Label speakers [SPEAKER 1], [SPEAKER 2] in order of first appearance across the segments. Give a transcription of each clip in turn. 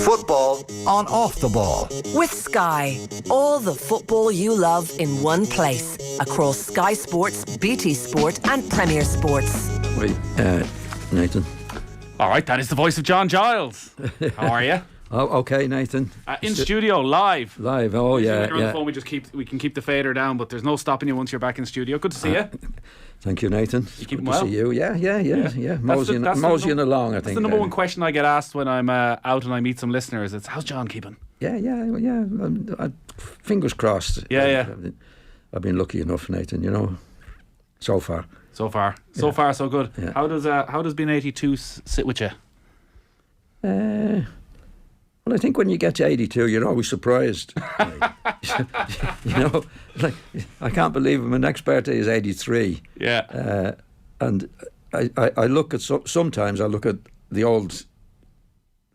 [SPEAKER 1] Football on Off the Ball.
[SPEAKER 2] With Sky. All the football you love in one place. Across Sky Sports, BT Sport and Premier Sports.
[SPEAKER 3] Wait, Nathan.
[SPEAKER 4] All right, that is the voice of John Giles. How are you?
[SPEAKER 3] Oh, okay, Nathan.
[SPEAKER 4] In studio, live.
[SPEAKER 3] Live, oh yeah.
[SPEAKER 4] On the phone, we can keep the fader down, but there's no stopping you once you're back in studio. Good to see you.
[SPEAKER 3] Thank you, Nathan.
[SPEAKER 4] You keeping
[SPEAKER 3] Good
[SPEAKER 4] well?
[SPEAKER 3] to see you. Yeah. Moseying along, I think.
[SPEAKER 4] That's the number one question I get asked when I'm out and I meet some listeners. It's, how's John keeping?
[SPEAKER 3] Yeah. Fingers crossed.
[SPEAKER 4] Yeah.
[SPEAKER 3] I've been lucky enough, Nathan, you know, so far.
[SPEAKER 4] So far, so good. Yeah. How does being 82 sit with you?
[SPEAKER 3] Well, I think when you get to 82, you're always surprised. You know, like, I can't believe my next birthday is 83.
[SPEAKER 4] Yeah.
[SPEAKER 3] And I look at sometimes I look at the old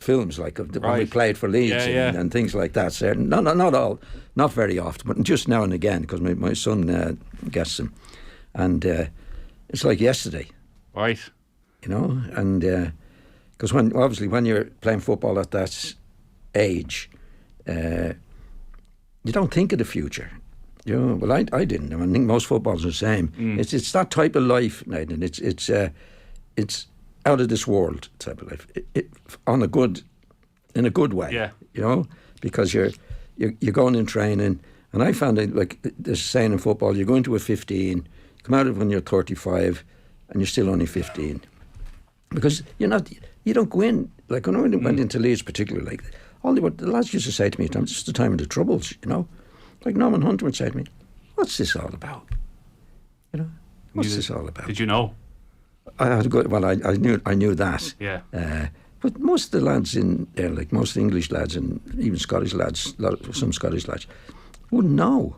[SPEAKER 3] films, like when we played for Leeds and things like that. So not very often, but just now and again, because my son gets them, and it's like yesterday.
[SPEAKER 4] Right.
[SPEAKER 3] You know, and because when you're playing football at that age, you don't think of the future. You know, well, I didn't. I think most footballers are the same. It's that type of life, Nathan. It's out of this world type of life. In a good way.
[SPEAKER 4] Yeah.
[SPEAKER 3] You know, because you're going in training, and I found it like this saying in football: you go into a 15, come out of it when you're 35, and you're still only 15, because you don't go in like when I went into Leeds, particularly like. What the lads used to say to me, it's just the time of the troubles, you know. Like Norman Hunter would say to me, what's this all about? You know, what's this all about?
[SPEAKER 4] Did you know?
[SPEAKER 3] I had to go, well, I knew that.
[SPEAKER 4] Yeah.
[SPEAKER 3] But most of the lads in there, like most English lads and even Scottish lads, some Scottish lads, wouldn't know.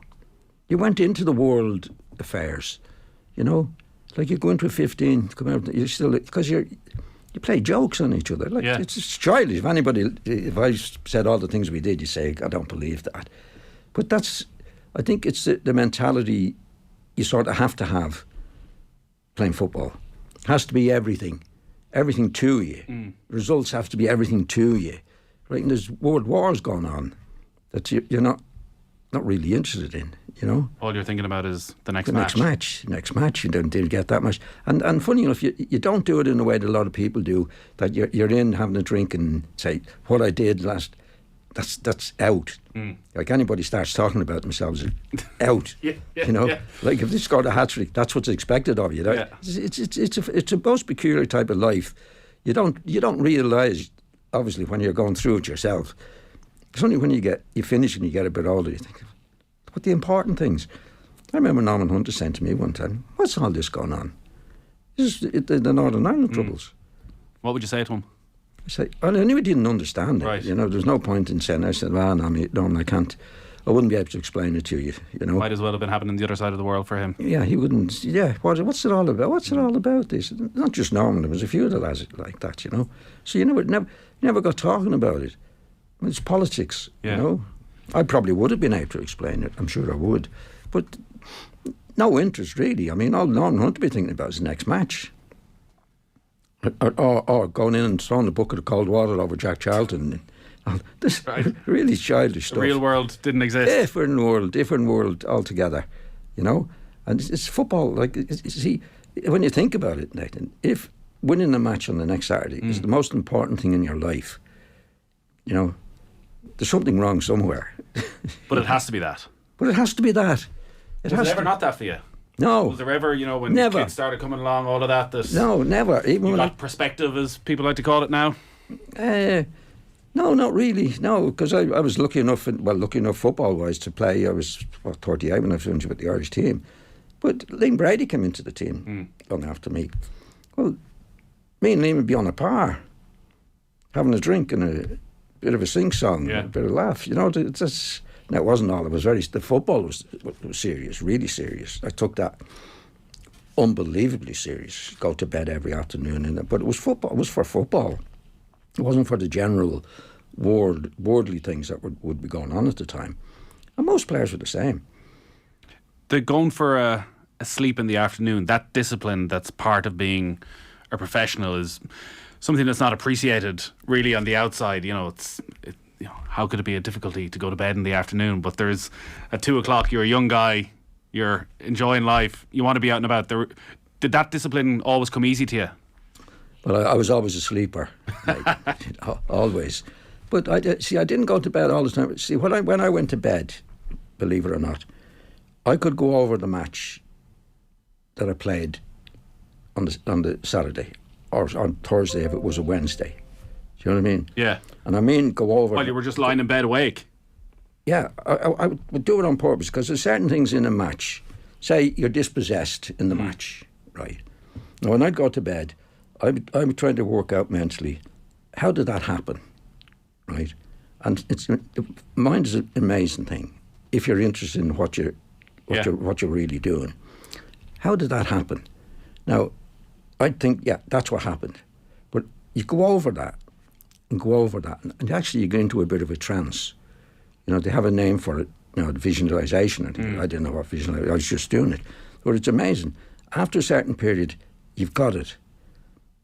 [SPEAKER 3] You went into the world affairs, you know. Like you go into a 15, come out, you're still, because you play jokes on each other. Like it's childish. If I said all the things we did, you say, I don't believe that. But I think it's the mentality you sort of have to have playing football. It has to be everything to you. Results have to be everything to you. Right? And there's world wars going on that you're not really interested in, you know.
[SPEAKER 4] All you're thinking about is the next
[SPEAKER 3] match. You don't get that much. And funny enough, you don't do it in the way that a lot of people do, that you're in having a drink and say, what I did last, that's out. Like anybody starts talking about themselves, out. You know, like if they scored a hat-trick, that's what's expected of you. It's a most peculiar type of life. You don't realise, obviously, when you're going through it yourself. It's only when you finish and you get a bit older, you think, what the important things. I remember Norman Hunter saying to me one time, what's all this going on? This is the Northern Ireland troubles.
[SPEAKER 4] What would you say to him?
[SPEAKER 3] I say, well, I knew he didn't understand it.
[SPEAKER 4] Right.
[SPEAKER 3] You know, there's no point in saying, I said, well, Norman, I can't. I wouldn't be able to explain it to you, you know.
[SPEAKER 4] Might as well have been happening the other side of the world for him.
[SPEAKER 3] Yeah, he wouldn't. Yeah, what's it all about? What's it all about, this? Not just Norman, there was a few of the lads like that, you know. So you never got talking about it. It's politics, you know. I probably would have been able to explain it. I'm sure I would. But no interest, really. I mean, all Norman Hunt to be thinking about is the next match. Or going in and throwing a bucket of cold water over Jack Charlton. This really childish stuff.
[SPEAKER 4] The real world didn't exist.
[SPEAKER 3] Different world altogether, you know. And it's football. Like, see, when you think about it, Nathan, if winning a match on the next Saturday is the most important thing in your life, you know, there's something wrong somewhere.
[SPEAKER 4] But it has to be that.
[SPEAKER 3] Was it
[SPEAKER 4] ever not that for you?
[SPEAKER 3] No.
[SPEAKER 4] Was there ever, you know, when kids started coming along, all of that?
[SPEAKER 3] No, never. Even
[SPEAKER 4] you got perspective, as people like to call it now?
[SPEAKER 3] No, not really. No, because I was lucky enough football-wise to play. I was 38 when I finished with the Irish team. But Liam Brady came into the team long after me. Well, me and Liam would be on a par, having a drink and a bit of a sing-song, a bit of laugh. You know, it wasn't all. It was the football was serious, really serious. I took that unbelievably serious. Go to bed every afternoon, but it was football. It was for football. It wasn't for the general worldly things that would be going on at the time. And most players were the same.
[SPEAKER 4] The going for a sleep in the afternoon, that discipline that's part of being a professional is something that's not appreciated really on the outside. How could it be a difficulty to go to bed in the afternoon? But there's at 2 o'clock, you're a young guy, you're enjoying life, you want to be out and about. Did that discipline always come easy to you?
[SPEAKER 3] Well, I was always a sleeper, always. But I didn't go to bed all the time. See, when I went to bed, believe it or not, I could go over the match that I played on the Saturday or on Thursday if it was a Wednesday. Do you know what I mean?
[SPEAKER 4] Yeah.
[SPEAKER 3] And I mean go over...
[SPEAKER 4] While you were just lying in bed awake?
[SPEAKER 3] Yeah, I would do it on purpose because there's certain things in a match. Say you're dispossessed in the match, right? Now, when I'd go to bed, I'm trying to work out mentally, how did that happen, right? And mind is an amazing thing if you're interested in what you're really doing. How did that happen? Now, I'd think, yeah, that's what happened. But you go over that, and actually you get into a bit of a trance. They have a name for it, the visualisation. I didn't know what visualisation, I was just doing it. But it's amazing. After a certain period, you've got it.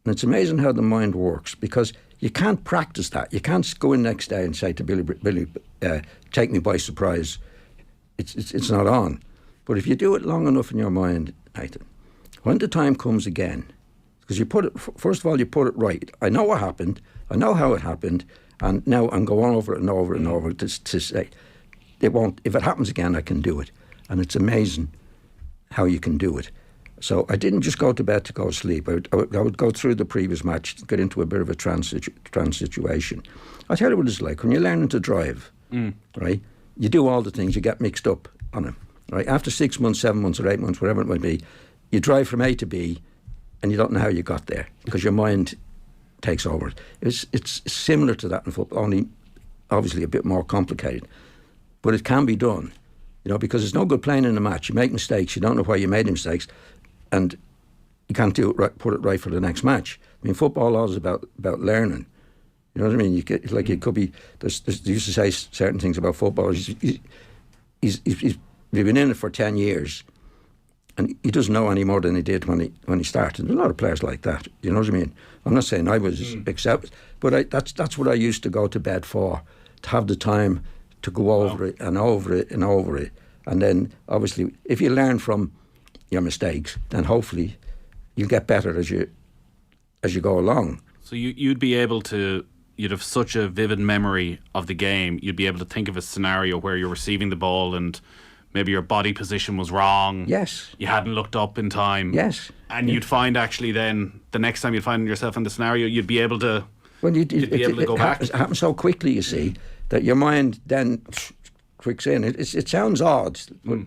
[SPEAKER 3] And it's amazing how the mind works because you can't practice that. You can't go in next day and say to Billy, take me by surprise. It's not on. But if you do it long enough in your mind, Nathan, when the time comes again, because you put it, first of all, you put it right. I know what happened. I know how it happened. And now I'm going over it and over and over to say, it won't, if it happens again, I can do it. And it's amazing how you can do it. So I didn't just go to bed to go to sleep. I would go through the previous match, get into a bit of a trance situation. I'll tell you what it's like. When you're learning to drive, right, you do all the things, you get mixed up on them. Right? After 6 months, 7 months or 8 months, whatever it might be, you drive from A to B and you don't know how you got there because your mind takes over. It's similar to that in football, only obviously a bit more complicated. But it can be done, because it's no good playing in a match. You make mistakes, you don't know why you made the mistakes, and you can't do it right, put it right for the next match. I mean, football is about learning. You know what I mean? It could be. They used to say certain things about footballers. He's been in it for 10 years, and he doesn't know any more than he did when he started. There's a lot of players like that. You know what I mean? I'm not saying I was accepted, but that's what I used to go to bed for, to have the time to go over it and over it and over it, and then obviously if you learn from your mistakes, then hopefully you'll get better as you go along.
[SPEAKER 4] So you'd be able to. You'd have such a vivid memory of the game. You'd be able to think of a scenario where you're receiving the ball and maybe your body position was wrong.
[SPEAKER 3] Yes.
[SPEAKER 4] You hadn't looked up in time.
[SPEAKER 3] Yes.
[SPEAKER 4] And you'd find actually then, the next time you'd find yourself in the scenario, you'd be able to you'd be able to go back.
[SPEAKER 3] It happens so quickly, you see, that your mind then clicks in. It sounds odd, but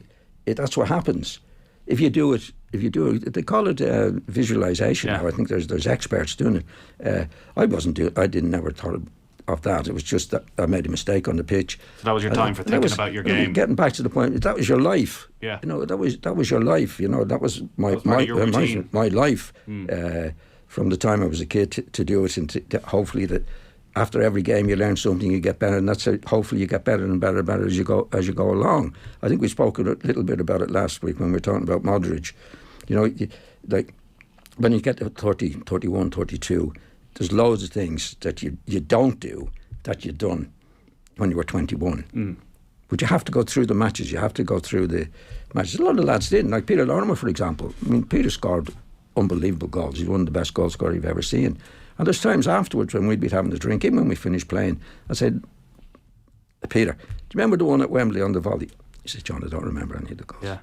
[SPEAKER 3] that's what happens. If you do it, they call it visualisation now. I think there's experts doing it. I didn't never thought of that. It was just that I made a mistake on the pitch.
[SPEAKER 4] So that was your time for thinking about your game.
[SPEAKER 3] Getting back to the point, that was your life.
[SPEAKER 4] Yeah.
[SPEAKER 3] That was your life. That was my life from the time I was a kid to do it, and to hopefully that after every game you learn something, you get better, and that's it. Hopefully you get better and better and better as you go along. I think we spoke a little bit about it last week when we were talking about Modric. Like when you get to 30, 31, 32, there's loads of things that you don't do that you've done when you were 21. But you have to go through the matches. You have to go through the matches. A lot of lads didn't. Like Peter Lorimer, for example. I mean, Peter scored unbelievable goals. He's one of the best goal scorers you've ever seen. And there's times afterwards when we'd be having a drink, even when we finished playing, I said, Peter, do you remember the one at Wembley on the volley? He said, John, I don't remember any of the goals.
[SPEAKER 4] Yeah.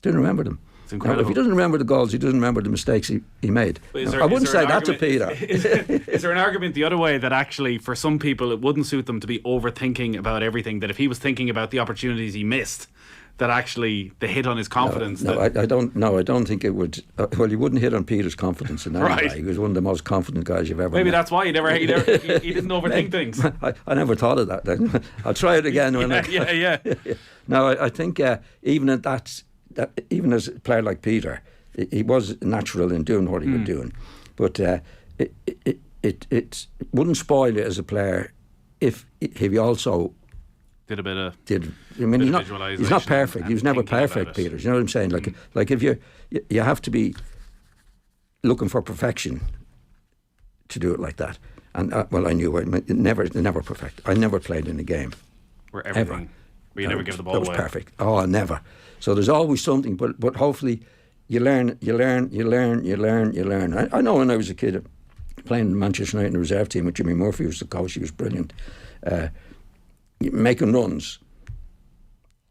[SPEAKER 3] Didn't remember them.
[SPEAKER 4] It's incredible.
[SPEAKER 3] Now, if he doesn't remember the goals, he doesn't remember the mistakes he made. I wouldn't say that to Peter.
[SPEAKER 4] Is there an argument the other way that actually for some people it wouldn't suit them to be overthinking about everything, that if he was thinking about the opportunities he missed, that actually they hit on his confidence?
[SPEAKER 3] I don't think it would. Well, you wouldn't hit on Peter's confidence in any way. He was one of the most confident guys you've ever
[SPEAKER 4] Maybe
[SPEAKER 3] met.
[SPEAKER 4] that's why he didn't overthink things.
[SPEAKER 3] I never thought of that then. I'll try it again.
[SPEAKER 4] Yeah.
[SPEAKER 3] No, I think even at that, even as a player like Peter, he was natural in doing what he was doing. But it wouldn't spoil you as a player if he also
[SPEAKER 4] did a bit of.
[SPEAKER 3] I mean, he's not perfect. He was never perfect, Peter. You know what I'm saying? Like if you have to be looking for perfection to do it like that. And I knew never perfect. I never played in a game.
[SPEAKER 4] Where everything,
[SPEAKER 3] ever.
[SPEAKER 4] where you never give the ball
[SPEAKER 3] that was
[SPEAKER 4] away.
[SPEAKER 3] Perfect. Oh, never. So there's always something, but hopefully you learn. I know when I was a kid playing in Manchester United in the reserve team with Jimmy Murphy, who was the coach, he was brilliant. Making runs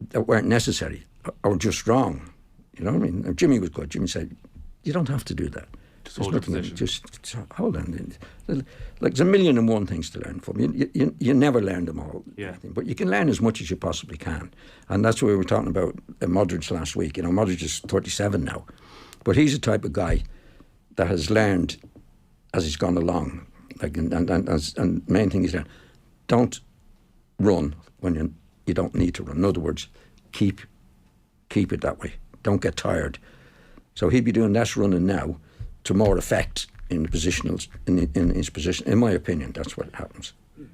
[SPEAKER 3] that weren't necessary or just wrong. You know what I mean? Jimmy was good. Jimmy said, you don't have to do that.
[SPEAKER 4] Just hold your position.
[SPEAKER 3] Just hold on. Like, there's a million and one things to learn from. You never learn them all.
[SPEAKER 4] Yeah.
[SPEAKER 3] But you can learn as much as you possibly can. And that's what we were talking about Modric last week. You know, Modric is 37 now. But he's the type of guy that has learned as he's gone along. Like, and main thing is that don't run when you don't need to run. In other words, keep it that way. Don't get tired. So he'd be doing less running now to more effect in the positionals in his position. In my opinion, that's what happens.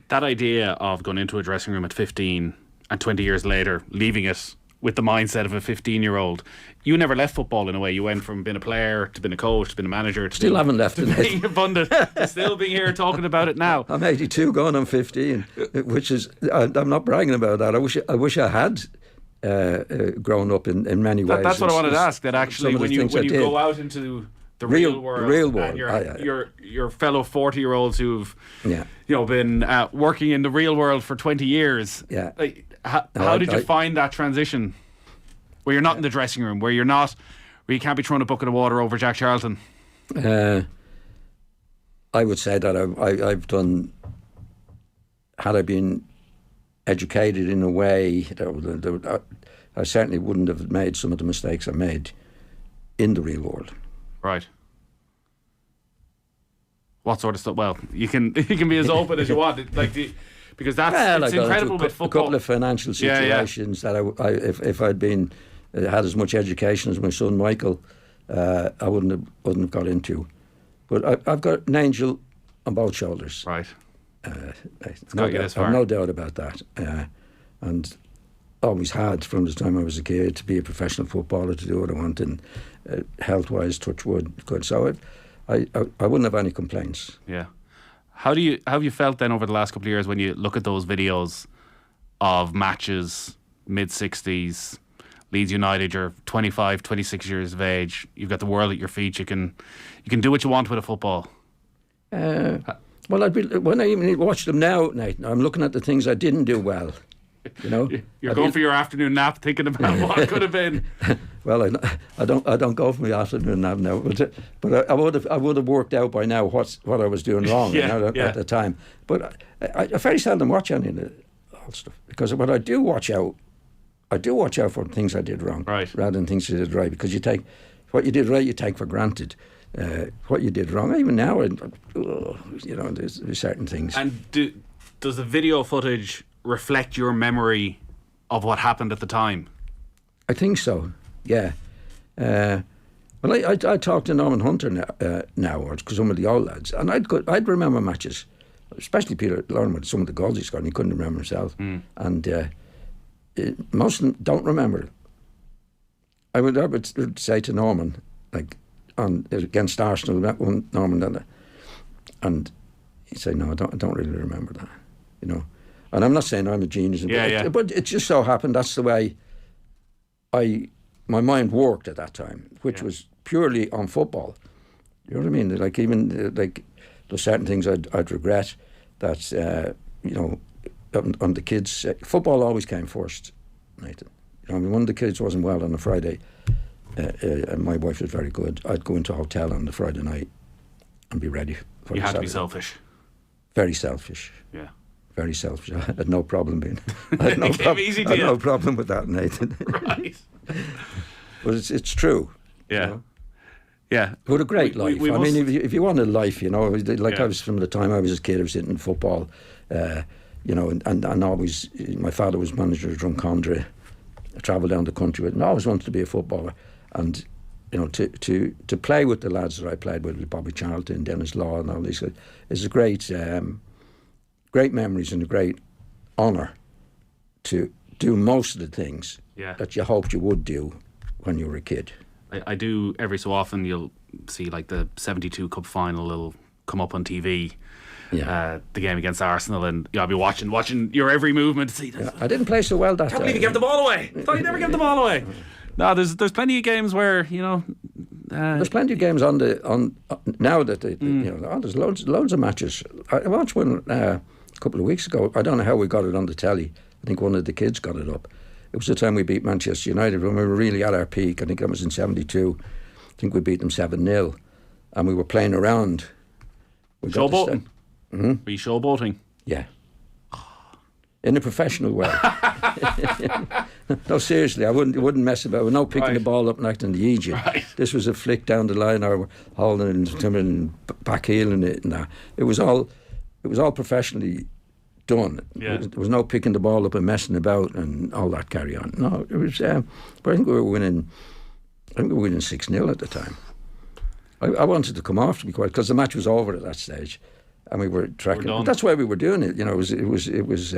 [SPEAKER 4] That idea of going into a dressing room at 15 and 20 years later leaving it with the mindset of a 15-year-old. You never left football in a way. You went from being a player to being a coach to being a manager to
[SPEAKER 3] still haven't left it.
[SPEAKER 4] Being a pundit to still being here talking about it now.
[SPEAKER 3] I'm 82 going on 15, which is I'm not bragging about that. I wish I had grown up in many ways.
[SPEAKER 4] That's what I wanted to ask. That actually, when you go out into the real world, and your fellow 40-year-olds who've been working in the real world for 20 years.
[SPEAKER 3] Yeah.
[SPEAKER 4] Like, how did you find that transition? Where you're not in the dressing room, where you can't be throwing a bucket of water over Jack Charlton.
[SPEAKER 3] I would say that I've done. Had I been educated in a way that I certainly wouldn't have made some of the mistakes I made in the real world.
[SPEAKER 4] Right. What sort of stuff? Well, you can be as open as you want, because it's incredible with football.
[SPEAKER 3] A couple of financial situations that if I'd been had as much education as my son Michael, I wouldn't have got into. But I've got an angel on both shoulders.
[SPEAKER 4] Right.
[SPEAKER 3] I've no doubt about that. And always had from the time I was a kid to be a professional footballer, to do what I want, and health-wise, touch wood, good. So I wouldn't have any complaints.
[SPEAKER 4] Yeah. How have you felt then over the last couple of years when you look at those videos of matches, mid-60s, Leeds United, you're 25, 26 years of age, you've got the world at your feet, you can do what you want with a football?
[SPEAKER 3] Well, when I even watch them now, Nathan, I'm looking at the things I didn't do well. You know,
[SPEAKER 4] you're going for your afternoon nap, thinking about what could have been.
[SPEAKER 3] Well, I don't go for my afternoon nap now, but I would have worked out by now what I was doing wrong at the time. But I very seldom watch any of the old stuff, because when I do watch out for things I did wrong,
[SPEAKER 4] right,
[SPEAKER 3] rather than things I did right. Because you take what you did right, you take for granted. What you did wrong, even now, there's certain things.
[SPEAKER 4] And does the video footage reflect your memory of what happened at the time?
[SPEAKER 3] I think so. Yeah. Well, I talked to Norman Hunter now, or some of the old lads, and I'd remember matches, especially Peter Lauren with some of the goals he scored, and he couldn't remember himself. And most of them don't remember it. I would say to Norman, like against Arsenal, that one, Norman, and he'd say, "No, I don't really remember that," you know. And I'm not saying I'm a genius, but it just so happened that's the way my mind worked at that time, which was purely on football. You know what I mean? Like even there's certain things I'd regret that on the kids. Football always came first, Nathan. You know, I mean, one of the kids wasn't well on a Friday, and my wife was very good. I'd go into a hotel on the Friday night and be ready for
[SPEAKER 4] You
[SPEAKER 3] the
[SPEAKER 4] had to be
[SPEAKER 3] Saturday.
[SPEAKER 4] selfish.
[SPEAKER 3] Very selfish.
[SPEAKER 4] Yeah.
[SPEAKER 3] Very selfish. I had no problem being. I had no problem with that, Nathan.
[SPEAKER 4] Right.
[SPEAKER 3] But it's true.
[SPEAKER 4] Yeah.
[SPEAKER 3] You know?
[SPEAKER 4] Yeah.
[SPEAKER 3] But a great life. I mean, if you want a life, you know, I was from the time I was a kid, I was hitting football, and always, my father was manager of Drumcondra. I travelled down the country with him. I always wanted to be a footballer. And, you know, to play with the lads that I played with Bobby Charlton, Dennis Law and all these guys, is a great memories and a great honour to do most of the things that you hoped you would do when you were a kid.
[SPEAKER 4] I do every so often. You'll see like the 72 Cup final. It'll come up on TV.
[SPEAKER 3] Yeah.
[SPEAKER 4] The game against Arsenal, and I'll be watching your every movement to see that.
[SPEAKER 3] Yeah, I didn't play so well that
[SPEAKER 4] Can't
[SPEAKER 3] day.
[SPEAKER 4] believe you gave the ball away. I thought you never gave the ball away. No, there's plenty of games where
[SPEAKER 3] There's plenty of games on now that there's loads of matches. I watched one a couple of weeks ago. I don't know how we got it on the telly. I think one of the kids got it up. It was the time we beat Manchester United when we were really at our peak. I think that was in '72. I think we beat them 7-0, and we were playing around.
[SPEAKER 4] Showboating. Were you showboating?
[SPEAKER 3] Yeah. In a professional way. No, seriously, I wouldn't mess about. We're not picking the ball up and acting the idiot.
[SPEAKER 4] Right.
[SPEAKER 3] This was a flick down the line, or holding it and backheeling it, and that. It was all professionally done.
[SPEAKER 4] Yeah.
[SPEAKER 3] There was no picking the ball up and messing about and all that carry on. No, it was. But I think we were winning. I think we were winning 6-0 at the time. I wanted to come off, to be quite, because the match was over at that stage, and we were tracking. But that's why we were doing it. It was.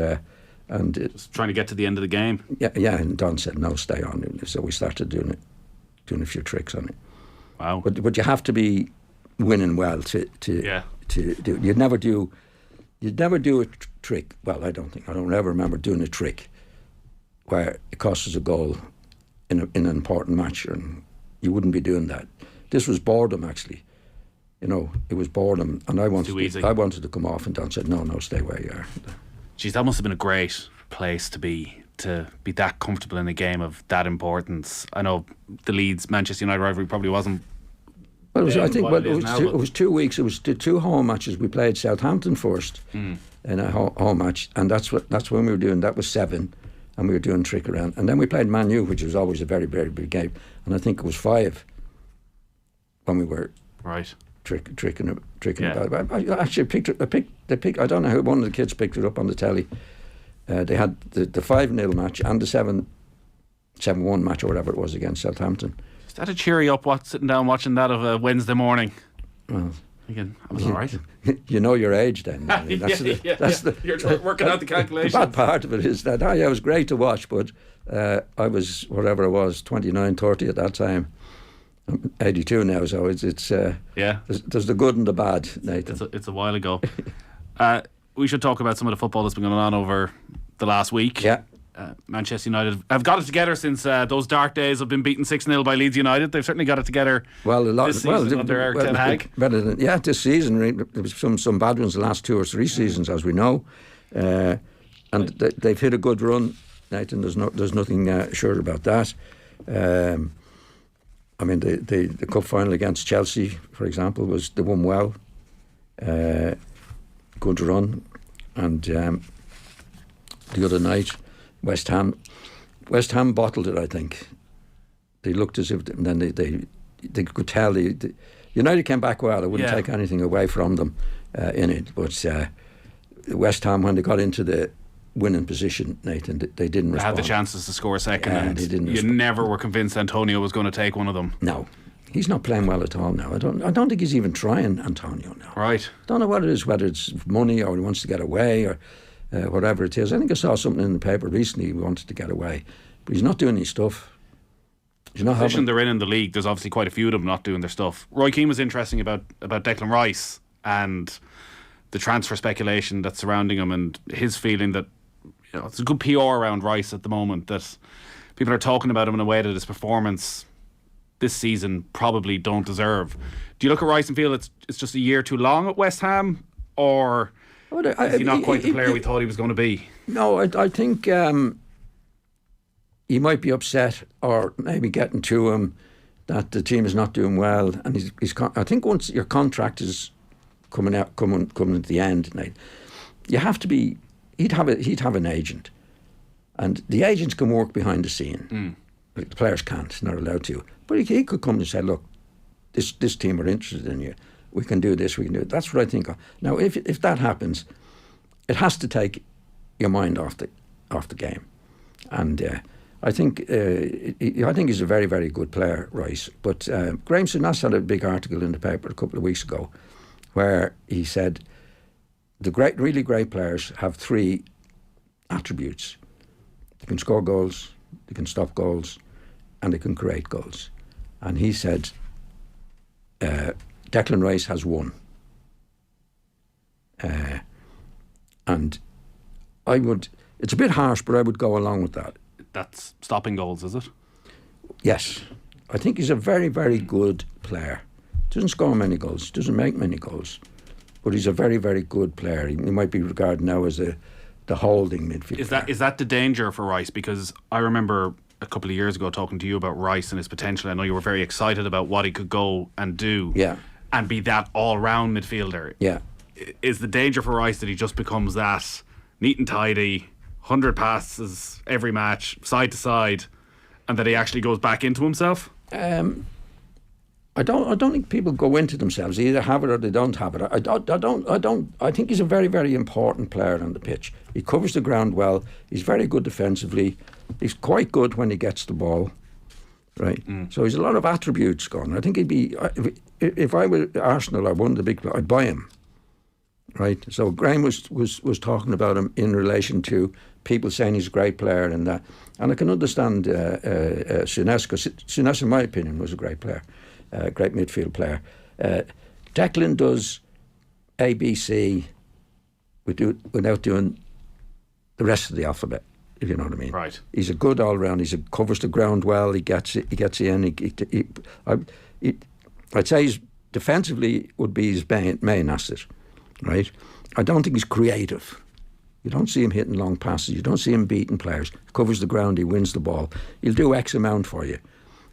[SPEAKER 3] And
[SPEAKER 4] just trying to get to the end of the game.
[SPEAKER 3] Yeah. And Don said no, stay on. So we started doing a few tricks on it.
[SPEAKER 4] Wow.
[SPEAKER 3] But you have to be winning well to do. You'd never do a trick. Well, I don't ever remember doing a trick where it cost us a goal in an important match, and you wouldn't be doing that. This was boredom, actually. It was boredom, and I wanted to come off, and Don said no, stay where you are.
[SPEAKER 4] Geez, that must have been a great place to be that comfortable in a game of that importance. I know the Leeds Manchester United rivalry probably wasn't.
[SPEAKER 3] Well, it was 2 weeks. It was two home matches. We played Southampton first in a home match, and that's when we were doing. That was 7, and we were doing trick around, and then we played Man U, which was always a very, very big game, and I think it was 5 when we were
[SPEAKER 4] right.
[SPEAKER 3] Tricking about. I actually picked. I don't know how one of the kids picked it up on the telly. They had the 5-0 match and the 7-1 match or whatever it was against Southampton.
[SPEAKER 4] Is that a cheery up? Sitting down watching that of a Wednesday morning?
[SPEAKER 3] Well,
[SPEAKER 4] thinking I was all right.
[SPEAKER 3] You know your age then.
[SPEAKER 4] You're working out the calculations.
[SPEAKER 3] The bad part of it is that it was great to watch, but I was whatever I was, 29, 30 at that time. I'm 82 now, so it's There's the good and the bad, Nathan.
[SPEAKER 4] It's a while ago. We should talk about some of the football that's been going on over the last week.
[SPEAKER 3] Yeah.
[SPEAKER 4] Manchester United have got it together since those dark days of being beaten 6-0 by Leeds United. They've certainly got it together. This season under Eric Ten Hag.
[SPEAKER 3] Better than this season. There was some bad ones the last 2 or 3 seasons, as we know, and they've hit a good run, Nathan. There's nothing sure about that. I mean, the cup final against Chelsea, for example, they won well. Good run. And the other night, West Ham bottled it, I think. They looked as if, and then they could tell. United came back well. I wouldn't take anything away from them in it. But West Ham, when they got into the winning position, Nathan, they didn't respond.
[SPEAKER 4] They had the chances to score a second, and
[SPEAKER 3] they didn't
[SPEAKER 4] you never were convinced Antonio was going to take one of them.
[SPEAKER 3] No, he's not playing well at all now. I don't think he's even trying Antonio now.
[SPEAKER 4] Right.
[SPEAKER 3] Don't know what it is, whether it's money or he wants to get away or whatever it is. I think I saw something in the paper recently. He wanted to get away, but he's not doing his stuff. He's not
[SPEAKER 4] the position they're in the league. There's obviously quite a few of them not doing their stuff. Roy Keane was interesting about Declan Rice and the transfer speculation that's surrounding him, and his feeling that it's a good PR around Rice at the moment, that people are talking about him in a way that his performance this season probably don't deserve. Do you look at Rice and feel it's just a year too long at West Ham, or is he not quite the player we thought he was going to be?
[SPEAKER 3] No, I think he might be upset, or maybe getting to him, that the team is not doing well, and I think once your contract is coming at the end, you have to be. He'd have an agent, and the agents can work behind the scene. The players can't, not allowed to. But he could come and say, "Look, this team are interested in you. We can do this. We can do it." That's what I think of. Now, if that happens, it has to take your mind off the game, and I think he's a very, very good player, Rice. But Graham Souness had a big article in the paper a couple of weeks ago, where he said the really great players have 3 attributes: they can score goals, they can stop goals, and they can create goals. And he said Declan Rice has 1. And it's a bit harsh, but I would go along with that.
[SPEAKER 4] That's stopping goals, is it?
[SPEAKER 3] Yes. I think he's a very, very good player. Doesn't score many goals, doesn't make many goals, but he's a very, very good player. He might be regarded now as the holding midfielder.
[SPEAKER 4] Is that the danger for Rice? Because I remember a couple of years ago talking to you about Rice and his potential. I know you were very excited about what he could go and do, and be that all-round midfielder.
[SPEAKER 3] Yeah.
[SPEAKER 4] Is the danger for Rice that he just becomes that neat and tidy, 100 passes every match, side to side, and that he actually goes back into himself?
[SPEAKER 3] I don't think people go into themselves. They either have it or they don't have it. I think he's a very, very important player on the pitch. He covers the ground well. He's very good defensively. He's quite good when he gets the ball. Right. So he's a lot of attributes gone. I think he'd be, if I were Arsenal or one of the big, I'd buy him. Right. So Graham was talking about him in relation to people saying he's a great player and that. And I can understand Souness, because Souness, in my opinion, was a great player, great midfield player. Declan does ABC without doing the rest of the alphabet, if you know what I mean.
[SPEAKER 4] Right.
[SPEAKER 3] He's a good all round. He covers the ground well. He gets it. He gets in. I'd say he's defensively would be his main asset. Right. I don't think he's creative. You don't see him hitting long passes. You don't see him beating players. He covers the ground. He wins the ball. He'll do X amount for you.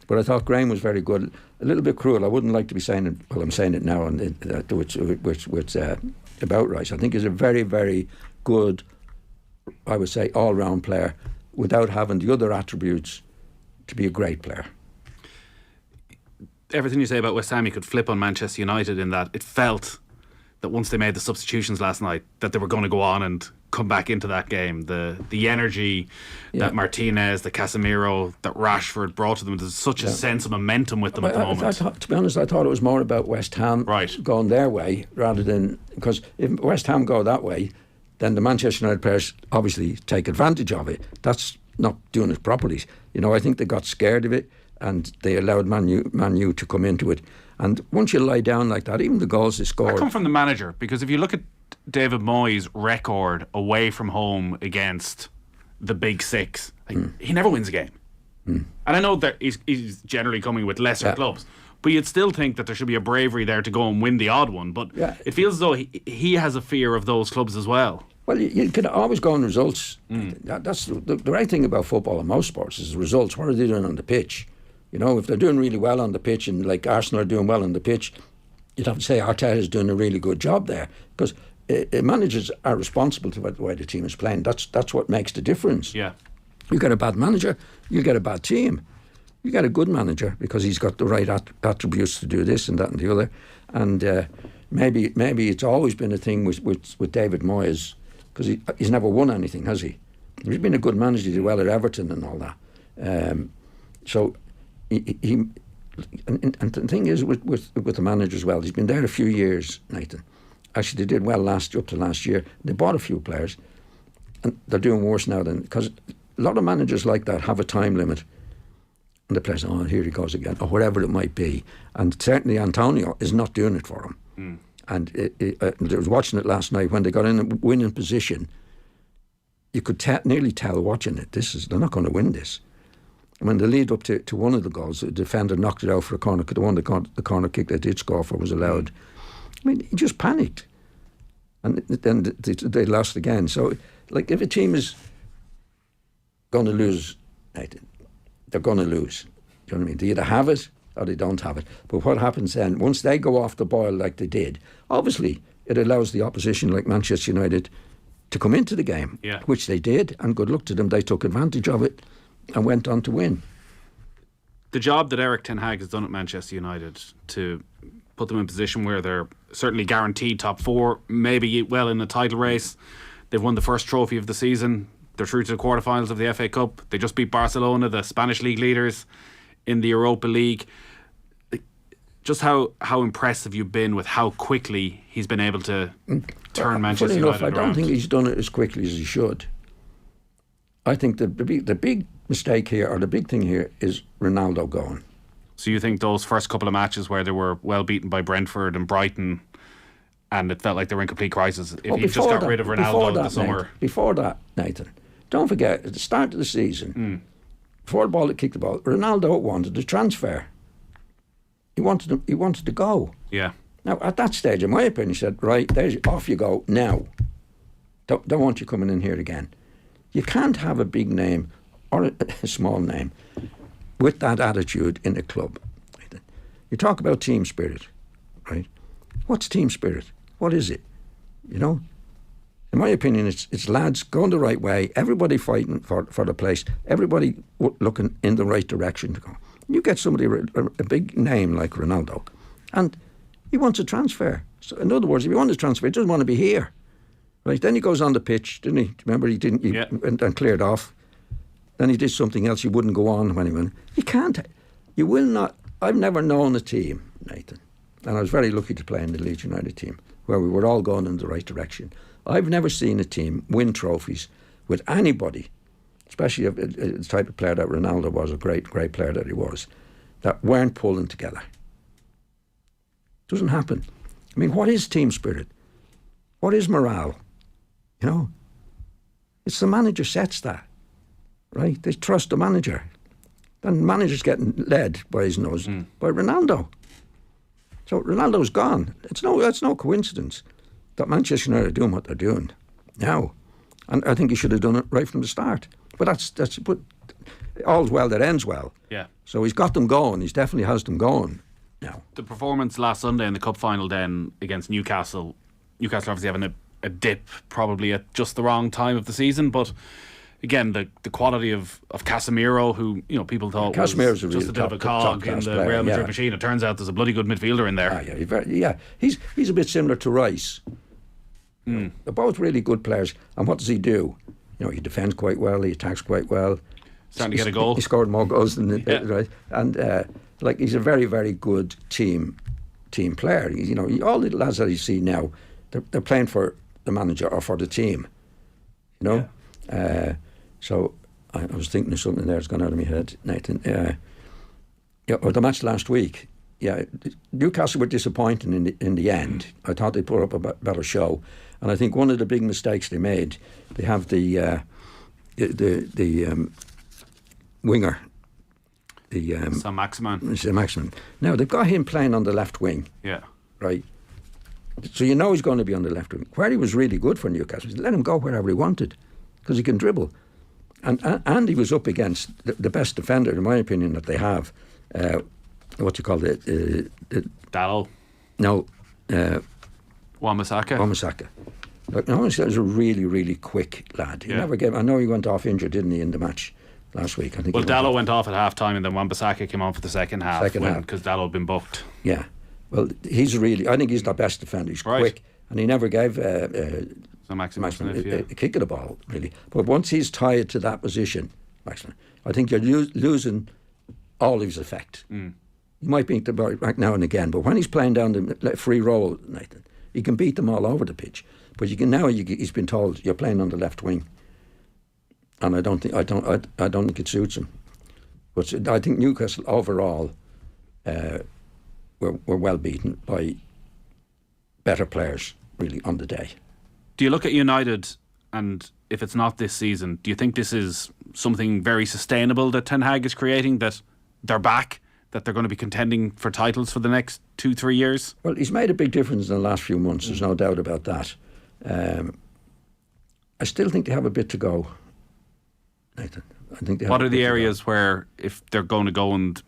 [SPEAKER 3] But I thought Graham was very good. A little bit cruel. I wouldn't like to be saying it. Well, I'm saying it now, and which about Rice. I think he's a very, very good, I would say, all-round player without having the other attributes to be a great player.
[SPEAKER 4] Everything you say about West Ham, you could flip on Manchester United in that it felt that once they made the substitutions last night, that they were going to go on and come back into that game. The energy that Martinez, the Casemiro, that Rashford brought to them, there's such a sense of momentum with them at the moment.
[SPEAKER 3] To be honest, I thought it was more about West Ham going their way rather than, because if West Ham go that way, then the Manchester United players obviously take advantage of it. That's not doing it properly. You know, I think they got scared of it and they allowed Man U to come into it. And once you lie down like that, even the goals they scored.
[SPEAKER 4] I come from the manager, because if you look at David Moyes' record away from home against the Big Six, he never wins a game. And I know that he's generally coming with lesser clubs, but you'd still think that there should be a bravery there to go and win the odd one. But it feels as though he has a fear of those clubs as well.
[SPEAKER 3] Well, you can always go on results. That's the right thing about football and most sports is the results. What are they doing on the pitch? You know, if they're doing really well on the pitch, and like Arsenal are doing well on the pitch, you'd have to say Arteta's doing a really good job there, because managers are responsible to the way the team is playing. That's what makes the difference.
[SPEAKER 4] Yeah,
[SPEAKER 3] you get a bad manager, you get a bad team. You get a good manager because he's got the right attributes to do this and that and the other. And maybe it's always been a thing with David Moyes, because he's never won anything, has he? He's been a good manager. He did well at Everton and all that. So. And the thing is with the manager as well, he's been there a few years, Nathan. Actually, they did well up to last year. They bought a few players, and they're doing worse now because a lot of managers like that have a time limit, and the players, here he goes again, or whatever it might be. And certainly Antonio is not doing it for him. And I was watching it last night when they got in a winning position. You could nearly tell watching it, they're not going to win this. When the lead up to one of the goals, the defender knocked it out for a corner. The corner kick they did score for was allowed. I mean, he just panicked, and then they lost again. So, like, if a team is going to lose, they're going to lose. Do you know what I mean? They either have it or they don't have it. But what happens then, once they go off the boil like they did, obviously it allows the opposition, like Manchester United, to come into the game, which they did, and good luck to them. They took advantage of it and went on to win.
[SPEAKER 4] The job that Eric Ten Hag has done at Manchester United to put them in a position where they're certainly guaranteed top four, maybe well in the title race. They've won the first trophy of the season. They're through to the quarterfinals of the FA Cup. They just beat Barcelona, the Spanish league leaders, in the Europa League. Just how impressive you've been with how quickly he's been able to turn Manchester United around.
[SPEAKER 3] I don't think he's done it as quickly as he should. I think the big mistake here, or the big thing here, is Ronaldo going.
[SPEAKER 4] So you think those first couple of matches where they were well beaten by Brentford and Brighton, and it felt like they were in complete crisis. If
[SPEAKER 3] Well,
[SPEAKER 4] he just got rid of Ronaldo in the summer.
[SPEAKER 3] Before that, Nathan, don't forget, at the start of the season, before the ball had kicked the ball, Ronaldo wanted to transfer. He wanted to go.
[SPEAKER 4] Yeah.
[SPEAKER 3] Now, at that stage, in my opinion, he said, right, off you go now. Don't want you coming in here again. You can't have a big name or a small name with that attitude in a club. You talk about team spirit, right? What's team spirit? What is it? You know? In my opinion, it's lads going the right way, everybody fighting for the place, everybody looking in the right direction to go. You get somebody, a big name like Ronaldo, and he wants a transfer. So in other words, if he wants a transfer, he doesn't want to be here. Right? Then he goes on the pitch, didn't he? Remember, he went and cleared off. Then he did something else. He wouldn't go on when he went. You can't. You will not. I've never known a team, Nathan, and I was very lucky to play in the Leeds United team, where we were all going in the right direction. I've never seen a team win trophies with anybody, especially the type of player that Ronaldo was, a great player that he was, that weren't pulling together. Doesn't happen. I mean, what is team spirit? What is morale? You know, it's the manager sets that, right? They trust the manager. Then the manager's getting led by his nose by Ronaldo. So Ronaldo's gone. It's no coincidence that Manchester United are doing what they're doing now, and I think he should have done it right from the start. But but all's well that ends well.
[SPEAKER 4] Yeah.
[SPEAKER 3] So he's got them going. He definitely has them going now.
[SPEAKER 4] The performance last Sunday in the cup final then against Newcastle obviously having a dip probably at just the wrong time of the season, but again the quality of Casemiro, who people thought
[SPEAKER 3] Casemiro's
[SPEAKER 4] was just a bit of a cog in the Real Madrid machine. It turns out there's a bloody good midfielder in there.
[SPEAKER 3] He's a bit similar to Rice. They're both really good players. And what does he do? He defends quite well, he attacks quite well.
[SPEAKER 4] Starting to get a goal.
[SPEAKER 3] He scored more goals than right. And he's a very, very good team player. All the lads that you see now, they're playing for the manager or for the team. So I was thinking of something there that's gone out of my head, Nathan. Or the match last week. Yeah, Newcastle were disappointing in the end. I thought they put up a better show, and I think one of the big mistakes they made, they have the winger,
[SPEAKER 4] Saint-Maximin.
[SPEAKER 3] Now they've got him playing on the left wing.
[SPEAKER 4] Yeah,
[SPEAKER 3] right. So he's going to be on the left wing. Where he was really good for Newcastle, let him go wherever he wanted, because he can dribble, and he was up against the best defender, in my opinion, that they have. What you call it?
[SPEAKER 4] Dallo.
[SPEAKER 3] No.
[SPEAKER 4] Wan-Bissaka.
[SPEAKER 3] Look, he was a really, really quick lad. He never gave. I know he went off injured, didn't he, in the match last week? I think.
[SPEAKER 4] Well, Dallo went off at half time, and then Wan-Bissaka came on for the second half because Dallo had been booked.
[SPEAKER 3] Yeah. Well, I think he's the best defender. He's quick, and he never gave Maximin a kick of the ball, really. But once he's tied to that position, Maximin, I think you're losing all of his effect. He might beat the ball back now and again, but when he's playing down the free roll, Nathan, he can beat them all over the pitch. But he's been told you're playing on the left wing, and I don't think it suits him. But I think Newcastle overall were well beaten by better players really on the day.
[SPEAKER 4] Do you look at United, and if it's not this season, do you think this is something very sustainable that Ten Hag is creating, that they're back, that they're going to be contending for titles for the next 2-3 years?
[SPEAKER 3] Well, he's made a big difference in the last few months, there's no doubt about that. I still think they have a bit to go, Nathan. I think what
[SPEAKER 4] are the areas where, if they're going to go and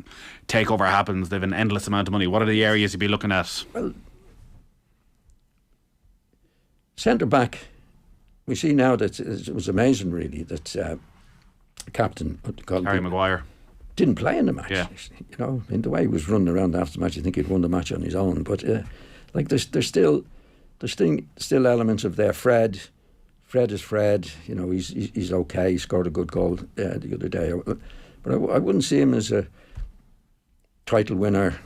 [SPEAKER 4] takeover happens, they have an endless amount of money? What are the areas you'd be looking at?
[SPEAKER 3] Well, centre back, we see now that it was amazing, really, that captain
[SPEAKER 4] Harry Maguire
[SPEAKER 3] didn't play in the match.
[SPEAKER 4] Yeah.
[SPEAKER 3] In the way he was running around after the match, I think he'd won the match on his own. But there's still elements of there. Fred is Fred. He's okay. He scored a good goal the other day. But I wouldn't see him as a title winner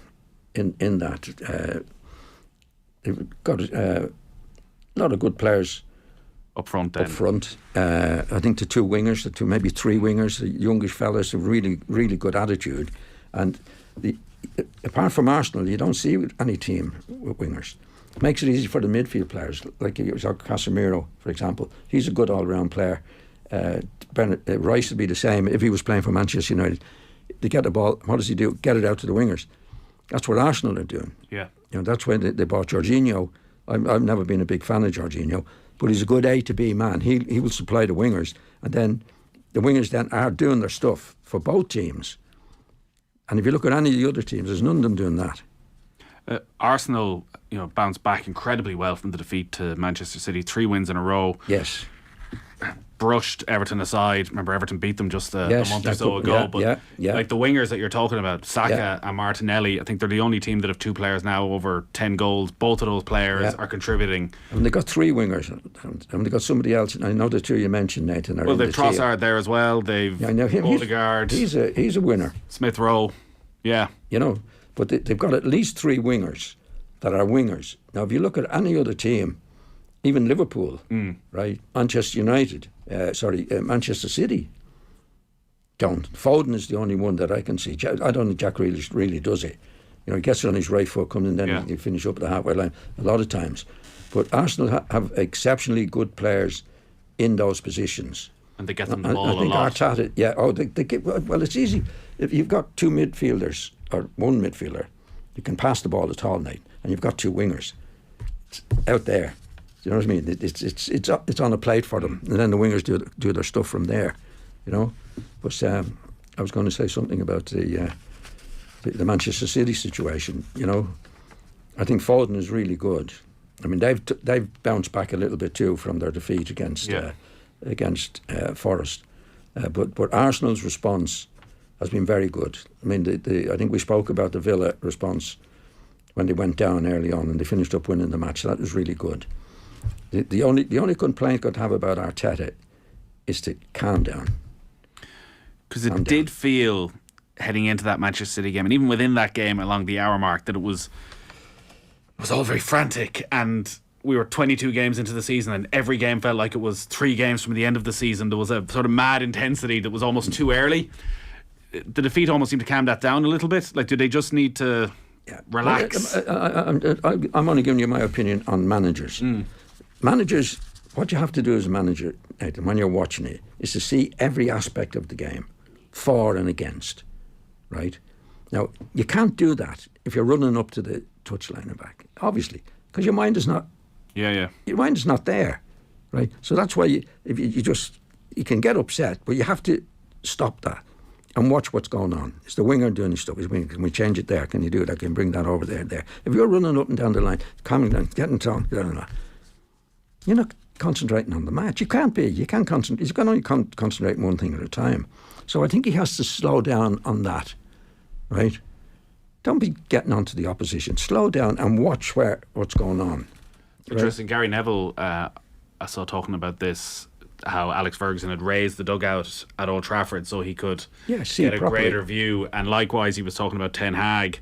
[SPEAKER 3] in that. They've got a lot of good players
[SPEAKER 4] up front.
[SPEAKER 3] I think the two wingers, maybe three wingers, the youngish fellas have really, really good attitude. And apart from Arsenal, you don't see any team with wingers. Makes it easy for the midfield players, like Casemiro, for example. He's a good all-round player. Rice would be the same if he was playing for Manchester United. They get the ball. What does he do? Get it out to the wingers. That's what Arsenal are doing.
[SPEAKER 4] Yeah.
[SPEAKER 3] That's when they bought Jorginho. I've never been a big fan of Jorginho, but he's a good A to B man. He will supply the wingers, and then the wingers then are doing their stuff for both teams. And if you look at any of the other teams, there's none of them doing that.
[SPEAKER 4] Arsenal, bounced back incredibly well from the defeat to Manchester City. 3 wins in a row.
[SPEAKER 3] Yes.
[SPEAKER 4] Brushed Everton aside. Remember, Everton beat them just a month or so ago. Like the wingers that you're talking about, Saka and Martinelli, I think they're the only team that have 2 players now over 10 goals. Both of those players are contributing.
[SPEAKER 3] And they got 3 wingers. And they got somebody else. I know the 2 you mentioned, Nathan.
[SPEAKER 4] Well, they've Trossard there as well. They've Odegaard.
[SPEAKER 3] He's a winner.
[SPEAKER 4] Smith Rowe. Yeah.
[SPEAKER 3] But they've got at least 3 wingers that are wingers. Now, if you look at any other team, even Liverpool, right? Manchester United, Manchester City don't. Foden is the only one that I can see. I don't think Jack really does it. He gets it on his right foot, comes in, then he finish up at the halfway line a lot of times. But Arsenal have exceptionally good players in those positions.
[SPEAKER 4] And they get them the ball
[SPEAKER 3] I think
[SPEAKER 4] a lot.
[SPEAKER 3] Arteta, they get, well, it's easy. If you've got 2 midfielders or 1 midfielder, you can pass the ball at all night, and you've got 2 wingers. It's out there. You know what I mean? It's on a plate for them, and then the wingers do their stuff from there. But I was going to say something about the Manchester City situation. I think Foden is really good. I mean, they've bounced back a little bit too from their defeat against Forest, but Arsenal's response has been very good. I mean, I think we spoke about the Villa response when they went down early on and they finished up winning the match. That was really good. The only complaint I'd have about Arteta is to calm down.
[SPEAKER 4] Because it did feel, heading into that Manchester City game, and even within that game along the hour mark, that it was all very frantic, and we were 22 games into the season and every game felt like it was 3 games from the end of the season. There was a sort of mad intensity that was almost too early. The defeat almost seemed to calm that down a little bit. Like, do they just need to relax?
[SPEAKER 3] I'm only giving you my opinion on managers. Managers, what you have to do as a manager, Nathan, when you're watching it, is to see every aspect of the game, for and against, right? Now, you can't do that if you're running up to the touchline and back, obviously, because your mind is not. Your mind is not there, right? So that's why you can get upset, but you have to stop that and watch what's going on. Is the winger doing his stuff? Can we change it there? Can you do that? Can you bring that over there? If you're running up and down the line, calming down, getting on, you're not concentrating on the match. You can't be. You can't concentrate. You can only concentrate on one thing at a time. So I think he has to slow down on that, right? Don't be getting onto the opposition. Slow down and watch what's going on.
[SPEAKER 4] Interesting. Right? Gary Neville, I saw talking about this, how Alex Ferguson had raised the dugout at Old Trafford so he could get a greater view. And likewise, he was talking about Ten Hag,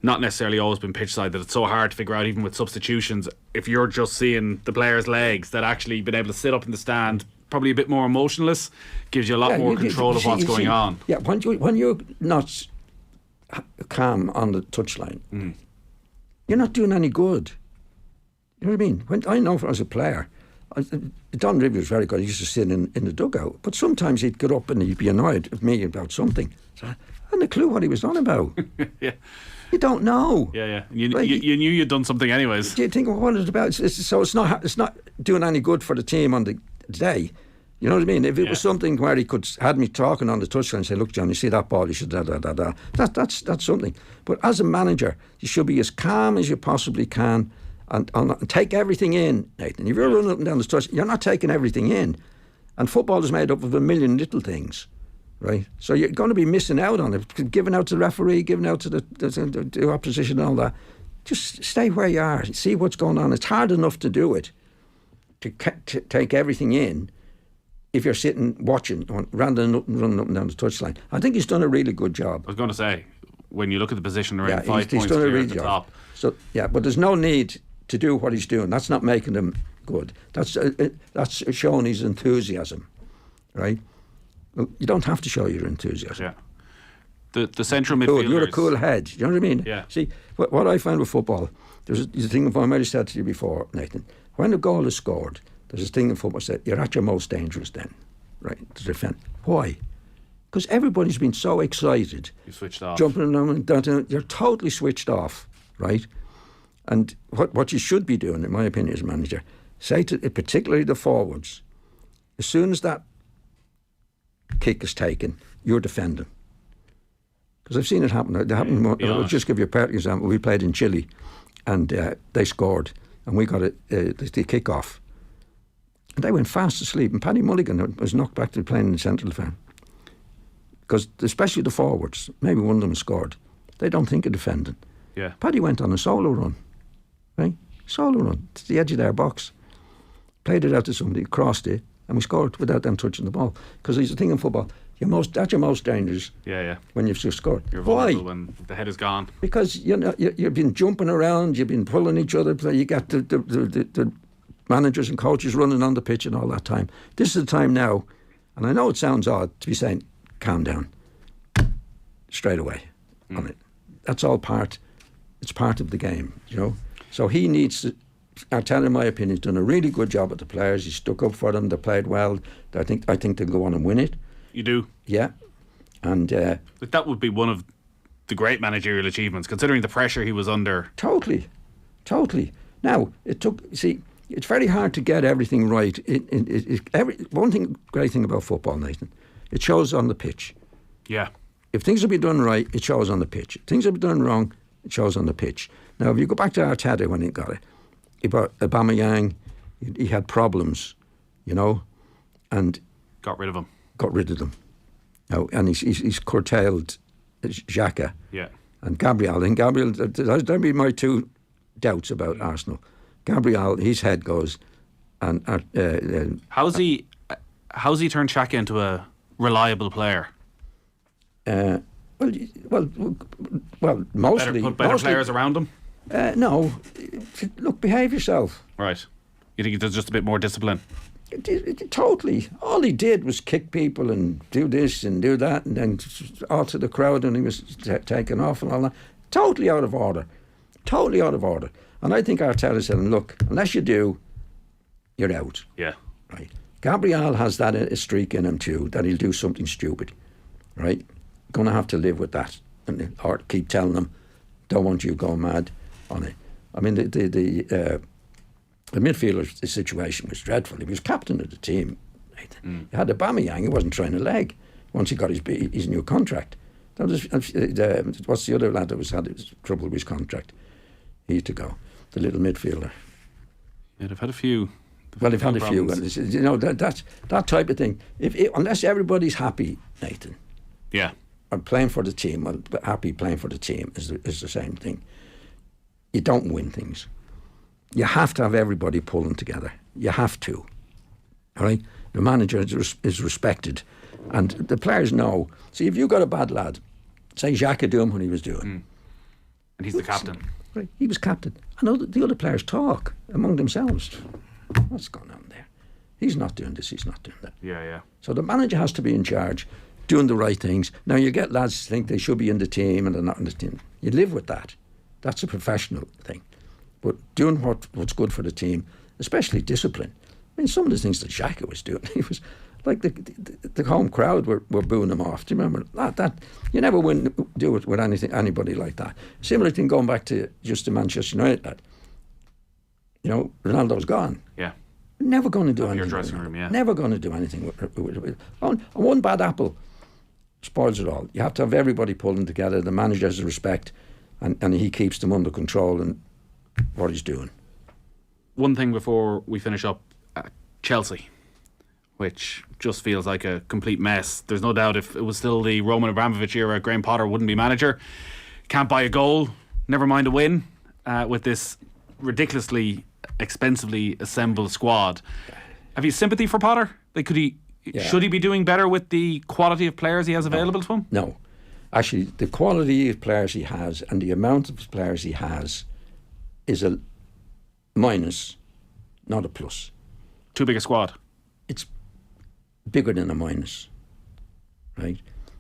[SPEAKER 4] not necessarily always been pitch side, that it's so hard to figure out, even with substitutions, if you're just seeing the players' legs, that actually being able to sit up in the stand, probably a bit more emotionless, gives you a lot more control of what's going on.
[SPEAKER 3] Yeah, when you're not calm on the touchline, you're not doing any good. You know what I mean? When I know as a player, Don Rivers was very good. He used to sit in the dugout, but sometimes he'd get up and he'd be annoyed at me about something. So I hadn't a clue what he was on about. You don't know.
[SPEAKER 4] You knew you'd done something anyways.
[SPEAKER 3] Do you think, well, what is it about? So it's not doing any good for the team on the day. You know what I mean? If it was something where he had me talking on the touchline and say, look, John, you see that ball, you should da. That's something. But as a manager, you should be as calm as you possibly can and take everything in, Nathan. If you're running up and down the touch, you're not taking everything in. And football is made up of a million little things, right? So you're going to be missing out on it, giving out to the referee, giving out to the opposition and all that. Just stay where you are, see what's going on. It's hard enough to do it, to take everything in, if you're sitting watching rather than running up and down the touchline. I think he's done a really good job.
[SPEAKER 4] I was going to say, when you look at the position, around 5 points
[SPEAKER 3] he's done a
[SPEAKER 4] clear
[SPEAKER 3] really
[SPEAKER 4] at the
[SPEAKER 3] job.
[SPEAKER 4] top.
[SPEAKER 3] So but there's no need to do what he's doing. That's not making him good. That's showing his enthusiasm, right? Well, you don't have to show your enthusiasm.
[SPEAKER 4] The central
[SPEAKER 3] Cool,
[SPEAKER 4] midfielders.
[SPEAKER 3] you're a cool head. You know what I mean?
[SPEAKER 4] Yeah.
[SPEAKER 3] See, what I find with football, there's a thing I might have said to you before, Nathan. When a goal is scored, there's a thing in football that you're at your most dangerous then, right, to defend. Why? Because everybody's been so excited.
[SPEAKER 4] You switched off.
[SPEAKER 3] Jumping around, and you're totally switched off, right? And what you should be doing, in my opinion, as a manager, say to particularly the forwards, as soon as that kick is taken, you're defending. Because I've seen it happen. It happened. I'll just give you a perfect example. We played in Chile, and they scored, and we got the kick off. And they went fast asleep, and Paddy Mulligan was knocked back to playing in the central defence. Because especially the forwards, maybe one of them scored, they don't think of defending.
[SPEAKER 4] Yeah.
[SPEAKER 3] Paddy went on a solo run, right? Solo run to the edge of their box, played it out to somebody, crossed it, and we scored without them touching the ball. Because there's a thing in football, that's your most dangerous.
[SPEAKER 4] Yeah.
[SPEAKER 3] When you've just scored.
[SPEAKER 4] You're
[SPEAKER 3] Why?
[SPEAKER 4] vulnerable when the head is gone.
[SPEAKER 3] Because you've been jumping around, you've been pulling each other. You got the managers and coaches running on the pitch and all that time. This is the time now, and I know it sounds odd to be saying, calm down, straight away on it. That's all it's part of the game, you know. So he needs to, Arteta, in my opinion, has done a really good job with the players. He stuck up for them, they played well. I think they'll go on and win it.
[SPEAKER 4] You do?
[SPEAKER 3] Yeah. And
[SPEAKER 4] But that would be one of the great managerial achievements, considering the pressure he was under.
[SPEAKER 3] Totally. Now, it's very hard to get everything right. Great thing about football, Nathan, it shows on the pitch.
[SPEAKER 4] Yeah.
[SPEAKER 3] If things have been done right, it shows on the pitch. If things have been done wrong, it shows on the pitch. Now, if you go back to Arteta when he got it, he brought Aubameyang, he had problems, you know, and
[SPEAKER 4] Got rid of him.
[SPEAKER 3] Now, and he's curtailed Xhaka.
[SPEAKER 4] Yeah.
[SPEAKER 3] And Gabriel. And Gabriel, that'd be my two doubts about Arsenal. Gabriel, his head goes, and
[SPEAKER 4] How's he turned Xhaka into a reliable player?
[SPEAKER 3] Well, mostly
[SPEAKER 4] Put better players around him?
[SPEAKER 3] No, look, behave yourself.
[SPEAKER 4] Right. You think there's just a bit more discipline?
[SPEAKER 3] Totally. All he did was kick people and do this and do that, and then all to the crowd, and he was taken off and all that. Totally out of order. And I think Arteta said, look, unless you do, you're out.
[SPEAKER 4] Yeah.
[SPEAKER 3] Right. Gabriel has that a streak in him too, that he'll do something stupid. Right. Going to have to live with that, or keep telling him, don't want you going mad on it. I mean, the midfielder situation was dreadful. He was captain of the team. He had Aubameyang. He wasn't trying a leg once he got his new contract. That was what's the other lad that had trouble with his contract? He had to go. The little midfielder.
[SPEAKER 4] Yeah, they've had a few.
[SPEAKER 3] They've had a few, and you know that type of thing. Unless everybody's happy, Nathan.
[SPEAKER 4] Yeah.
[SPEAKER 3] Or playing for the team, well, happy playing for the team is the same thing. You don't win things. You have to have everybody pulling together. You have to. All right? The manager is respected. And the players know. See, if you got a bad lad, say Xhaka doing what he was doing.
[SPEAKER 4] And he's the captain.
[SPEAKER 3] Right, he was captain. And the other players talk among themselves. What's going on there? He's not doing this, he's not doing that.
[SPEAKER 4] Yeah.
[SPEAKER 3] So the manager has to be in charge, doing the right things. Now, you get lads think they should be in the team and they're not in the team. You live with that. That's a professional thing. But doing what's good for the team, especially discipline. I mean, some of the things that Xhaka was doing, he was like the home crowd were booing him off. Do you remember that? You never do it with anybody like that. Similar thing going back to just the Manchester United lad. You know, Ronaldo's gone.
[SPEAKER 4] Yeah.
[SPEAKER 3] Never going to do anything.
[SPEAKER 4] Your dressing room, yeah.
[SPEAKER 3] Never going to do anything with one bad apple spoils it all. You have to have everybody pulling together. The manager has respect, and he keeps them under control and what he's doing.
[SPEAKER 4] One thing before we finish up, Chelsea, which just feels like a complete mess. There's no doubt if it was still the Roman Abramovich era, Graham Potter wouldn't be manager. Can't buy a goal, never mind a win, with this ridiculously expensively assembled squad. Have you sympathy for Potter? Like, should he be doing better with the quality of players he has available to him?
[SPEAKER 3] No. Actually, the quality of players he has and the amount of players he has is a minus, not a plus.
[SPEAKER 4] Too big a squad.
[SPEAKER 3] It's bigger than a minus, right?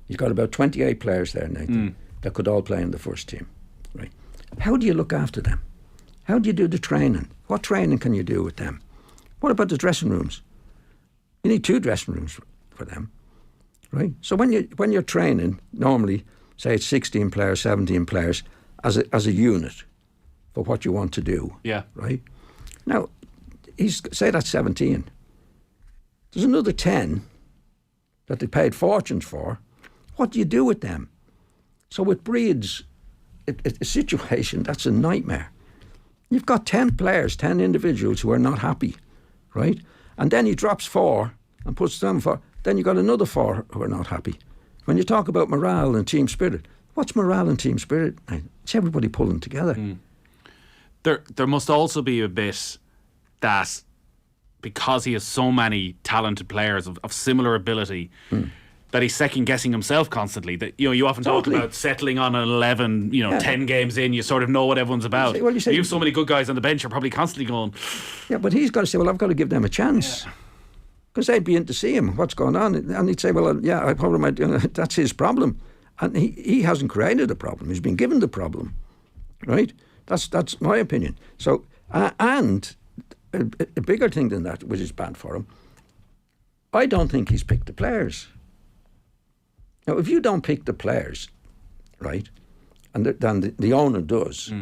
[SPEAKER 3] You've got about 28 players there, Nathan, that could all play in the first team, right? How do you look after them? How do you do the training? What training can you do with them? What about the dressing rooms? You need 2 dressing rooms for them, right? So when you're training, normally, say it's 16 players, 17 players, as a unit for what you want to do, right? Now, say that's 17. There's another 10 that they paid fortunes for. What do you do with them? So it breeds a situation that's a nightmare. You've got 10 players, 10 individuals who are not happy, right? And then he drops 4 and puts them 4. Then you've got another 4 who are not happy. When you talk about morale and team spirit, what's morale and team spirit? It's everybody pulling together.
[SPEAKER 4] There must also be a bit that because he has so many talented players of similar ability, that he's second guessing himself constantly. That you often talk about settling on an 11, 10 games in, you sort of know what everyone's about.
[SPEAKER 3] Well,
[SPEAKER 4] you have so many good guys on the bench, you're probably constantly going.
[SPEAKER 3] Yeah, but he's got to say, well, I've got to give them a chance. Because they'd be in to see him, what's going on, and he'd say, well, I probably might. That's his problem, and he hasn't created a problem. He's been given the problem, right? That's my opinion. So and a bigger thing than that, which is bad for him, I don't think he's picked the players. Now, if you don't pick the players, right, and then the owner does,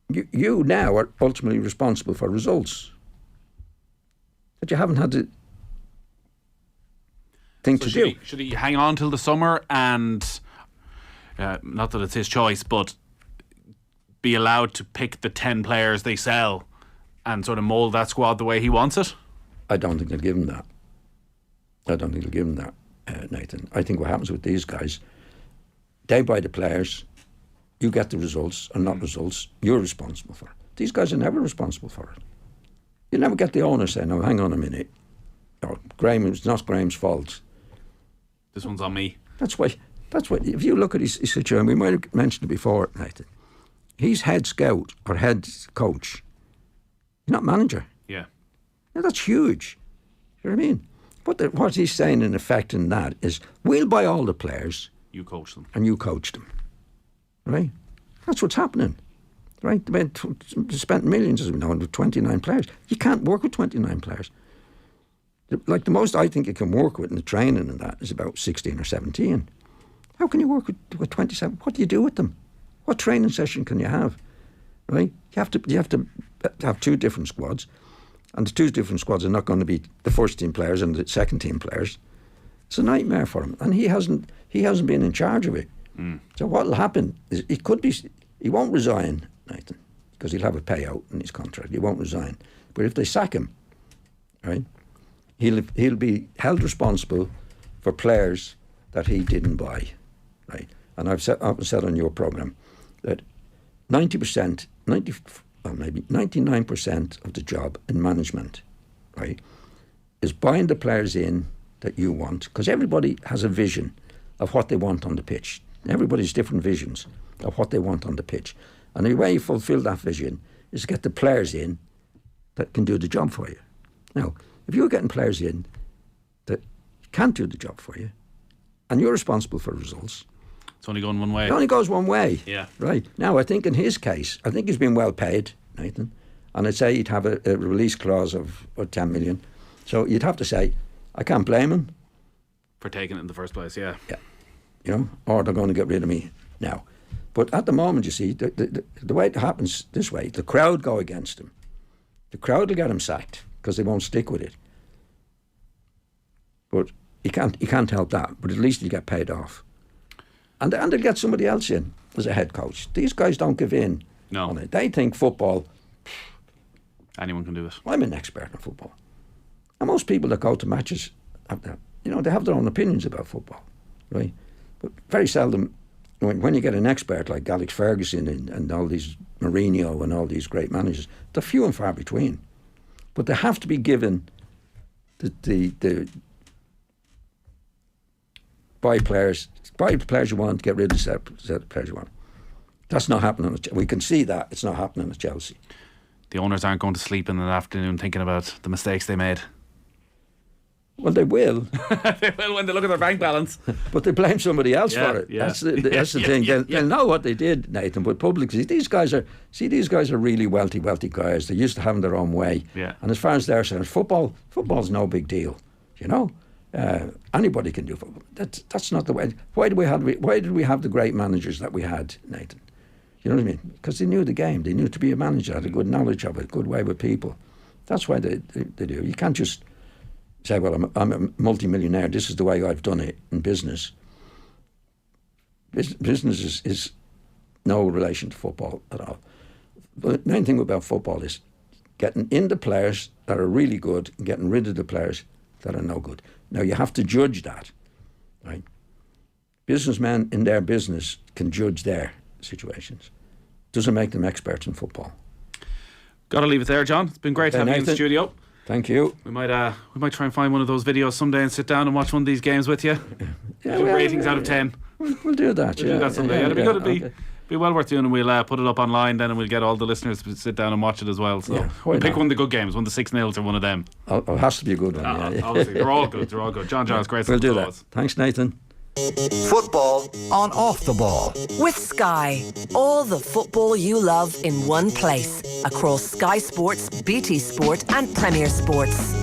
[SPEAKER 3] you now are ultimately responsible for results that you haven't had to think to do.
[SPEAKER 4] Should he hang on till the summer and, not that it's his choice, but be allowed to pick the 10 players they sell and sort of mould that squad the way he wants it?
[SPEAKER 3] I don't think they'll give him that. Nathan. I think what happens with these guys, they buy the players, you get the results or not results, you're responsible for it. These guys are never responsible for it. You never get the owner saying, no, hang on a minute, it's not Graham's fault.
[SPEAKER 4] This one's on me.
[SPEAKER 3] That's why, if you look at his situation, we might have mentioned it before, Nathan, he's head scout or head coach. He's not manager.
[SPEAKER 4] Yeah.
[SPEAKER 3] Now, that's huge. You know what I mean? But what he's saying in effect in that is, we'll buy all the players.
[SPEAKER 4] You coach them.
[SPEAKER 3] And you coach them. Right? That's what's happening. Right? They spent millions, as we know, with 29 players. You can't work with 29 players. Like, the most I think you can work with in the training and that is about 16 or 17. How can you work with 27? What do you do with them? What training session can you have? Right? You have to have 2 different squads. And the 2 different squads are not going to be the first team players and the second team players. It's a nightmare for him, and he hasn't been in charge of it. So what will happen is he won't resign, Nathan, because he'll have a payout in his contract. He won't resign, but if they sack him, right, he'll be held responsible for players that he didn't buy, right. And I've said on your programme that 99% of the job in management, right, is buying the players in that you want, because everybody has a vision of what they want on the pitch. Everybody's different visions of what they want on the pitch. And the way you fulfill that vision is to get the players in that can do the job for you. Now, if you're getting players in that can't do the job for you, and you're responsible for results,
[SPEAKER 4] it's only going one way.
[SPEAKER 3] It only goes one way.
[SPEAKER 4] Yeah.
[SPEAKER 3] Right. Now, I think in his case, I think he's been well paid, Nathan. And I'd say he'd have a release clause of 10 million. So you'd have to say, I can't blame him.
[SPEAKER 4] For taking it in the first place, yeah.
[SPEAKER 3] Yeah. You know, or they're going to get rid of me now. But at the moment, you see, the way it happens this way, the crowd go against him. The crowd will get him sacked because they won't stick with it. But he can't help that. But at least he'll get paid off. And they'll get somebody else in as a head coach. These guys don't give in on it. They think football,
[SPEAKER 4] anyone can do it.
[SPEAKER 3] I'm an expert in football. And most people that go to matches they have their own opinions about football, right? But very seldom, when you get an expert like Alex Ferguson and all these Mourinho and all these great managers, they're few and far between. But they have to be given the buy the players you want, get rid of the players you want. That's not happening. We can see that it's not happening at Chelsea.
[SPEAKER 4] The owners aren't going to sleep in the afternoon thinking about the mistakes they made.
[SPEAKER 3] Well, they will,
[SPEAKER 4] They will when they look at their bank balance.
[SPEAKER 3] but they blame somebody else for it.
[SPEAKER 4] Yeah.
[SPEAKER 3] That's the thing. They'll know what they did, Nathan. But publicly, these guys are really wealthy guys. They're used to having their own way.
[SPEAKER 4] Yeah.
[SPEAKER 3] And as far as they're concerned, football's no big deal. You know, anybody can do football. That's not the way. Why did we have the great managers that we had, Nathan? You know what I mean? Because they knew the game. They knew to be a manager, had a good knowledge of it, good way with people. That's why they do. You can't just say, well, I'm a multi-millionaire. This is the way I've done it in business. Business is no relation to football at all. But the main thing about football is getting in the players that are really good and getting rid of the players that are no good. Now, you have to judge that, right? Businessmen in their business can judge their situations. Doesn't make them experts in football.
[SPEAKER 4] Got to leave it there, John. It's been great having you in the studio.
[SPEAKER 3] Thank you.
[SPEAKER 4] We might try and find one of those videos someday and sit down and watch one of these games with you. Ratings out of 10.
[SPEAKER 3] We'll do that.
[SPEAKER 4] We'll do that someday. It'd be good. It'd be well worth doing, and we'll put it up online then, and we'll get all the listeners to sit down and watch it as well. So we'll pick one of the good games, one of the 6-0s or one of them.
[SPEAKER 3] Oh, it has to be a good one.
[SPEAKER 4] Obviously, they're all good. They're all good. John Giles, great.
[SPEAKER 3] We'll do that. Thanks, Nathan.
[SPEAKER 1] Football on Off the Ball.
[SPEAKER 2] With Sky, all the football you love in one place. Across Sky Sports, BT Sport and Premier Sports.